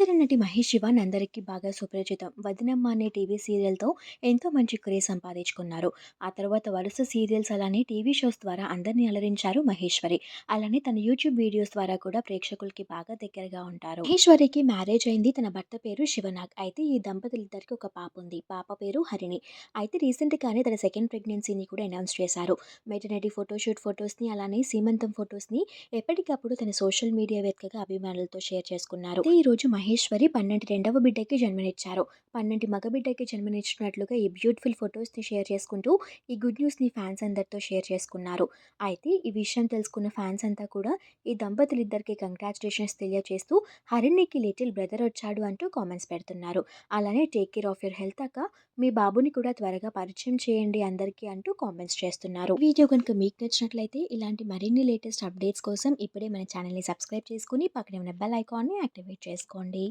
వెండితెర నటి మహేష్ శివన్ అందరికీ బాగా సుపరిచితం. 'వదినమ్మ' అనే టీవీ సీరియల్‌తో ఎంతో మంచి క్రేజ్ సంపాదించుకున్నారు. ఆ తర్వాత వరుస సీరియల్స్ అలానే టీవీ షోస్ ద్వారా అందరిని అలరించారు మహేశ్వరి. అలానే తన యూట్యూబ్ వీడియోస్ ద్వారా కూడా ప్రేక్షకులకి బాగా దగ్గరగా ఉంటారు. మహేశ్వరికి మ్యారేజ్ అయింది. తన భర్త పేరు శివనాగ్. అయితే ఈ దంపతులిద్దరికి ఒక పాప ఉంది. పాప పేరు హరిణి. అయితే రీసెంట్‌గానే తన సెకండ్ ప్రెగ్నెన్సీని కూడా అనౌన్స్ చేశారు. మెటర్నిటీ ఫోటోషూట్ ఫోటోస్‌ని అలానే సీమంతం ఫోటోస్‌ని ఎప్పటికప్పుడు తన సోషల్ మీడియా వేదికగా అభిమానులతో షేర్ చేసుకున్నారు. అయితే ఈరోజు మహేశ్వరి పన్నంటి రెండవ బిడ్డకి జన్మనిచ్చారు. పన్నంటి మగబిడ్డకి జన్మనిచ్చినట్లుగా ఈ బ్యూటిఫుల్ ఫొటోస్‌ని షేర్ చేసుకుంటూ ఈ గుడ్ న్యూస్‌ని ఫ్యాన్స్ అందరితో షేర్ చేసుకున్నారు. అయితే ఈ విషయం తెలుసుకున్న ఫ్యాన్స్ అంతా కూడా ఈ దంపతులిద్దరికీ కంగ్రాచ్యులేషన్స్ తెలియజేస్తూ హరిణికి లిటిల్ బ్రదర్ వచ్చాడు అంటూ కామెంట్స్ పెడుతున్నారు. అలానే take care of your health అక్క, మీ బాబుని కూడా త్వరగా పరిచయం చేయండి అందరికీ అంటూ కామెంట్స్ చేస్తున్నారు. ఈ వీడియో కనుక మీకు నచ్చినట్లయితే ఇలాంటి మరిన్ని లేటెస్ట్ అప్డేట్స్ కోసం ఇప్పుడే మన ఛానల్‌ని సబ్స్క్రైబ్ చేసుకొని పక్కనే ఉన్న బెల్ ఐకాన్‌ని యాక్టివేట్ చేసుకోండి.